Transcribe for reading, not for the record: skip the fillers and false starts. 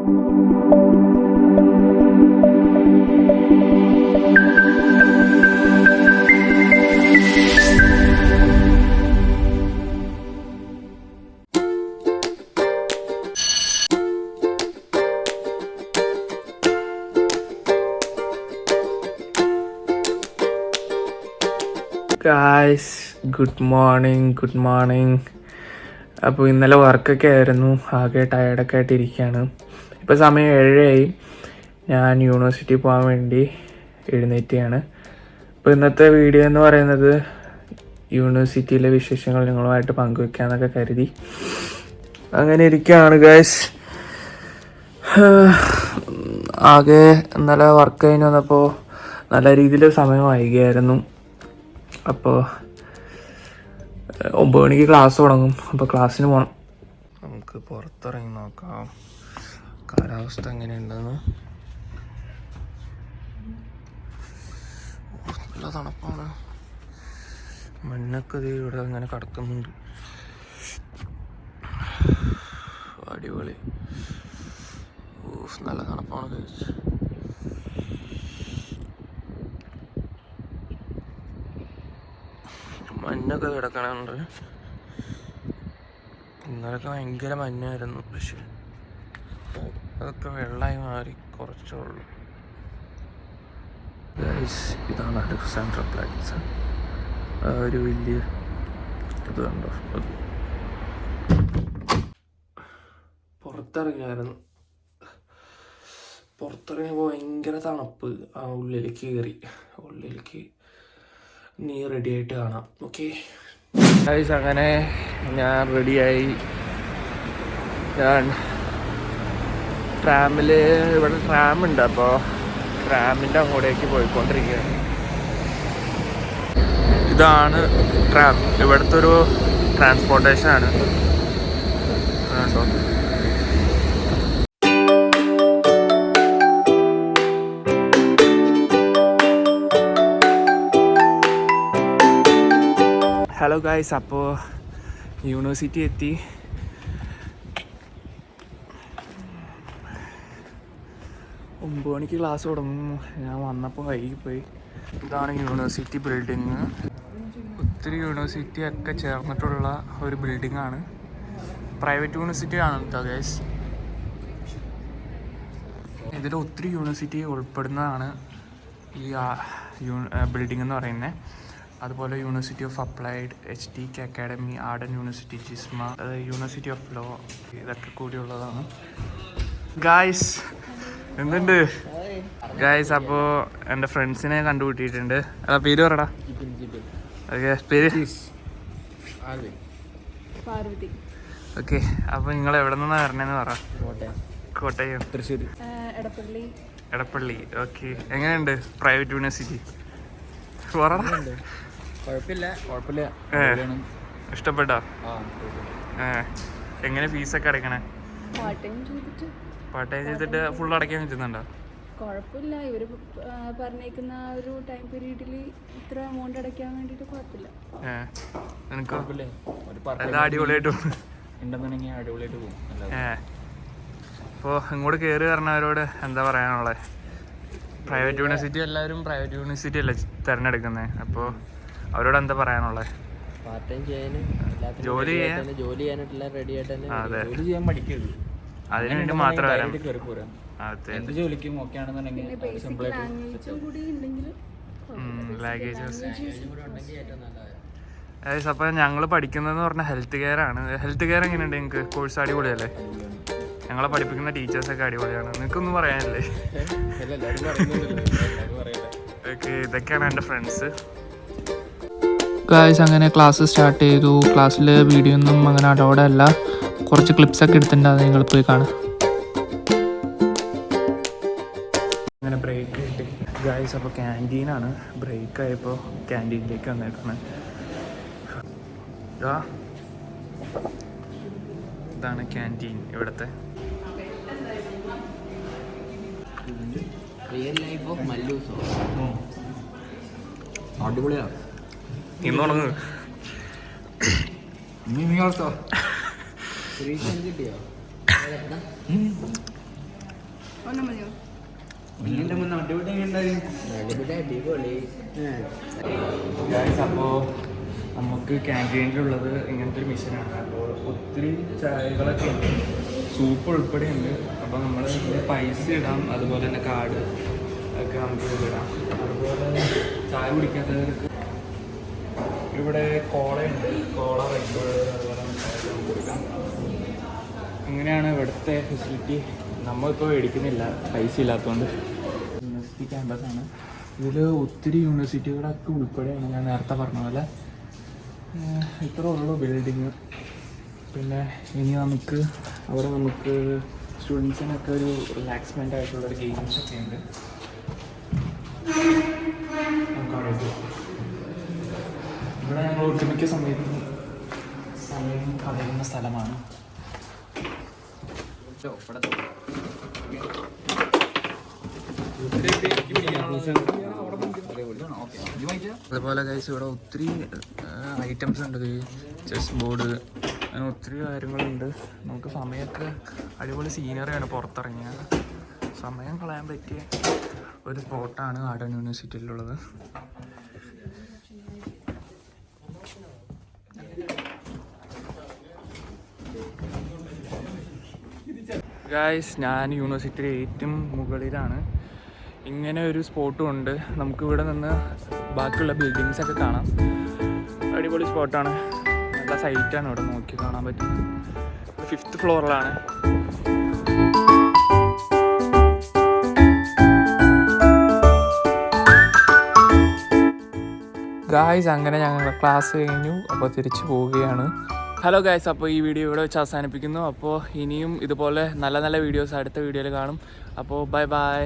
Guys good morning. അപ്പോൾ ഇന്നലെ വർക്കൊക്കെ ആയിരുന്നു, ആകെ ടയർഡൊക്കെ ആയിട്ട് ഇരിക്കുകയാണ്. ഇപ്പോൾ സമയം 7:30 ഞാൻ യൂണിവേഴ്സിറ്റി പോകാൻ വേണ്ടി എഴുന്നേറ്റാണ്. അപ്പോൾ ഇന്നത്തെ വീഡിയോ എന്ന് പറയുന്നത് യൂണിവേഴ്സിറ്റിയിലെ വിശേഷങ്ങൾ നിങ്ങളുമായിട്ട് പങ്കുവെക്കാമെന്നൊക്കെ കരുതി അങ്ങനെ ഇരിക്കുകയാണ് ഗായ്സ്. ആകെ ഇന്നലെ വർക്ക് കഴിഞ്ഞ് വന്നപ്പോൾ നല്ല രീതിയിൽ സമയം വൈകിയായിരുന്നു. അപ്പോൾ 9 മണിക്ക് ക്ലാസ് തുടങ്ങും. അപ്പോൾ ക്ലാസ്സിന് പോകണം. നമുക്ക് പുറത്തിറങ്ങി നോക്കാം കാലാവസ്ഥ എങ്ങനെയുണ്ടെന്ന്. നല്ല തണുപ്പാണ്. മഞ്ഞൊക്കെ ഇവിടെ ഇങ്ങനെ കിടക്കുന്നുണ്ട്. അടിപൊളി. നല്ല തണുപ്പാണ്. മഞ്ഞൊക്കെ കിടക്കണുണ്ട്. ഇന്നലൊക്കെ ഭയങ്കര മഞ്ഞായിരുന്നു, പക്ഷെ അതൊക്കെ വെള്ളമായി മാറി കുറച്ചേ ഉള്ളൂ. ഇതാണ് സെൻട്രൽ പ്ലാറ്റ്സ്. ഒരു വലിയ ഇത് കണ്ടോ. പുറത്തിറങ്ങിയപ്പോൾ ഭയങ്കര തണുപ്പ്. ആ ഉള്ളിലേക്ക് നീ റെഡി ആയിട്ട് കാണാം. ഓക്കെ ഗൈസ്, അങ്ങനെ ഞാൻ റെഡിയായി. ഞാൻ ഇവിടെ ട്രാമുണ്ട്, അപ്പോൾ ട്രാമിൻ്റെ അങ്ങോട്ടേക്ക് പോയിക്കൊണ്ടിരിക്കുകയാണ്. ഇതാണ് ട്രാം, ഇവിടുത്തെ ഒരു ട്രാൻസ്പോർട്ടേഷനാണ്. കണ്ടോ. ഹലോ ഗായ്സ്, അപ്പോൾ യൂണിവേഴ്സിറ്റി എത്തി. ഒമ്പത് മണിക്ക് ക്ലാസ് തുടങ്ങും. ഞാൻ വന്നപ്പോൾ വൈകിപ്പോയി. ഇതാണ് യൂണിവേഴ്സിറ്റി ബിൽഡിങ്. ഒത്തിരി യൂണിവേഴ്സിറ്റി ഒക്കെ ചേർന്നിട്ടുള്ള ഒരു ബിൽഡിങ്ങാണ്. പ്രൈവറ്റ് യൂണിവേഴ്സിറ്റി ആണ് കേട്ടോ ഗൈസ്. ഇതിൽ ഒത്തിരി യൂണിവേഴ്സിറ്റി ഉൾപ്പെടുന്നതാണ് ഈ ബിൽഡിംഗ് എന്ന് പറയുന്നത്. അതുപോലെ university of applied, HTK academy, Arden university, GISMA, university of law, ഇതൊക്കെ കൂടിയുള്ളതാണ്. ഗായ്സ് എന്തുണ്ട് ഗായ്സ്? അപ്പോൾ എൻ്റെ ഫ്രണ്ട്സിനെ കണ്ടുപിട്ടിട്ടുണ്ട്. അതാ പേര് പറടാ. ഓക്കെ, പേര് ഓക്കെ. അപ്പോൾ നിങ്ങൾ എവിടെ നിന്നാണ് വരണേന്ന് പറ. കോട്ടയം, തൃശ്ശൂർ, എടപ്പള്ളി. ഓക്കെ, എങ്ങനെയുണ്ട് പ്രൈവറ്റ് യൂണിവേഴ്സിറ്റി? ഇഷ്ടപ്പെട്ടോ? എങ്ങനെ ഫീസൊക്കെ അടയ്ക്കണേ? പാർട്ട് ടൈം ചെയ്തിട്ട് ഫുൾ അടയ്ക്കാൻ പറ്റുന്നുണ്ടോ? കുഴപ്പമില്ല. ഇവര് പറഞ്ഞേക്കുന്ന ഒരു ടൈം പീരീഡിൽ ഇത്ര എമൗണ്ട് അടയ്ക്കാൻ വേണ്ടിട്ട് കുഴപ്പമില്ല. നിനക്കോ? അടിപൊളിയായിട്ട് പോകും. അപ്പോൾ ഇങ്ങോട്ട് കയറി വരണവരോട് എന്താ പറയാനുള്ളത്? പ്രൈവറ്റ് യൂണിവേഴ്സിറ്റി, എല്ലാവരും പ്രൈവറ്റ് യൂണിവേഴ്സിറ്റി അല്ലേ തിരഞ്ഞെടുക്കുന്നത്. അപ്പോൾ അവരോട് എന്താ പറയാനുള്ളത്? ജോലി അതിനുവേണ്ടി മാത്രം വരാം. അപ്പോൾ ഞങ്ങൾ പഠിക്കുന്നതെന്ന് പറഞ്ഞാൽ ഹെൽത്ത് കെയർ ആണ്. ഹെൽത്ത് കെയർ എങ്ങനെയുണ്ട് നിങ്ങൾക്ക്? കോഴ്സ് അടിപൊളിയല്ലേ? ഞങ്ങളെ പഠിപ്പിക്കുന്ന ടീച്ചേഴ്സൊക്കെ അടിപൊളിയാണ്. നിങ്ങൾക്കൊന്നും പറയാനില്ലേ? ഓക്കെ, ഇതൊക്കെയാണ് എൻ്റെ ഫ്രണ്ട്സ്. ഗായ്സ്, അങ്ങനെ ക്ലാസ് സ്റ്റാർട്ട് ചെയ്തു. ക്ലാസ്സിൽ വീഡിയോ ഒന്നും അങ്ങനെ അലോഡ് അല്ല. കുറച്ച് ക്ലിപ്സൊക്കെ എടുത്തിട്ടുണ്ട്, അത് നിങ്ങൾ പോയി കാണാം. അങ്ങനെ ബ്രേക്ക് കിട്ടി ഗായ്സ്. അപ്പോൾ ക്യാൻറ്റീനാണ്. ബ്രേക്ക് ആയപ്പോൾ ക്യാൻറ്റീനിലേക്ക് വന്നേക്കാണ്. ഇതാണ് ക്യാൻറ്റീൻ ഇവിടുത്തെ. അടിപൊളിയാണ്. ഇന്ന് തുടങ്ങും. ഒന്നും മതിയോ? ഗൈസ്, അപ്പോൾ നമുക്ക് ക്യാൻറ്റീനിലുള്ളത് ഇങ്ങനത്തെ ഒരു മിഷനാണ്. അപ്പോൾ ഒത്തിരി ചായകളൊക്കെ ഉണ്ട്, സൂപ്പ് ഉൾപ്പെടെ ഉണ്ട്. അപ്പോൾ നമ്മൾ പൈസ ഇടാം, അതുപോലെ തന്നെ കാർഡ് ഒക്കെ നമുക്ക് ഇടാം. അതുപോലെ ചായ കുടിക്കാത്തവർക്ക് ഇവിടെ കോളയുണ്ട്, കോള റെഡ് അതുപോലെ നമുക്ക് കൊടുക്കാം. ഇങ്ങനെയാണ് ഇവിടുത്തെ ഫെസിലിറ്റി. നമ്മളിപ്പോൾ മേടിക്കുന്നില്ല, പൈസ ഇല്ലാത്തതുകൊണ്ട്. യൂണിവേഴ്സിറ്റി ക്യാമ്പസാണ്. ഇതിൽ ഒത്തിരി യൂണിവേഴ്സിറ്റികളൊക്കെ ഉൾപ്പെടെയാണ്, ഞാൻ നേരത്തെ പറഞ്ഞ പോലെ. ഇത്ര ഉള്ളൂ ബിൽഡിങ്. പിന്നെ ഇനി നമുക്ക് അവിടെ നമുക്ക് സ്റ്റുഡൻസിനൊക്കെ ഒരു റിലാക്സ്മെൻ്റ് ആയിട്ടുള്ളൊരു ഗെയിംസൊക്കെ ഉണ്ട്. നമുക്ക് അവിടെ ഇവിടെ ഞങ്ങൾ ഒട്ടുമിക്ക സമയം കളയുന്ന സ്ഥലമാണ്. അതുപോലെ ഗൈസ് ഇവിടെ ഒത്തിരി ഐറ്റംസ് ഉണ്ട്, ചെസ് ബോർഡ്, അങ്ങനെ ഒത്തിരി കാര്യങ്ങളുണ്ട്. നമുക്ക് സമയമൊക്കെ അടിപൊളി സീനറിയാണ്. പുറത്തിറങ്ങിയ സമയം കളയാൻ പറ്റിയ ഒരു സ്പോട്ടാണ് ആർഡൻ യൂണിവേഴ്സിറ്റിയിലുള്ളത്. ഗായ്സ്, ഞാൻ യൂണിവേഴ്സിറ്റിയുടെ ഏറ്റവും മുകളിലാണ്. ഇങ്ങനെ ഒരു സ്പോട്ടും ഉണ്ട്. നമുക്കിവിടെ നിന്ന് ബാക്കിയുള്ള ബിൽഡിങ്സൊക്കെ കാണാം. അടിപൊളി സ്പോട്ടാണ്, നല്ല സൈറ്റാണ്. ഇവിടെ നോക്കി കാണാൻ പറ്റുന്നത് 5th ഫ്ലോറിലാണ്. ഗായ്സ്, അങ്ങനെ ഞങ്ങളുടെ ക്ലാസ് കഴിഞ്ഞു. അപ്പോൾ തിരിച്ചു പോവുകയാണ്. ഹലോ ഗായ്സ്, അപ്പോൾ ഈ വീഡിയോ ഇവിടെ വെച്ച് അവസാനിപ്പിക്കുന്നു. അപ്പോൾ ഇനിയും ഇതുപോലെ നല്ല നല്ല വീഡിയോസ് അടുത്ത വീഡിയോയിൽ കാണും. അപ്പോൾ ബൈ ബൈ.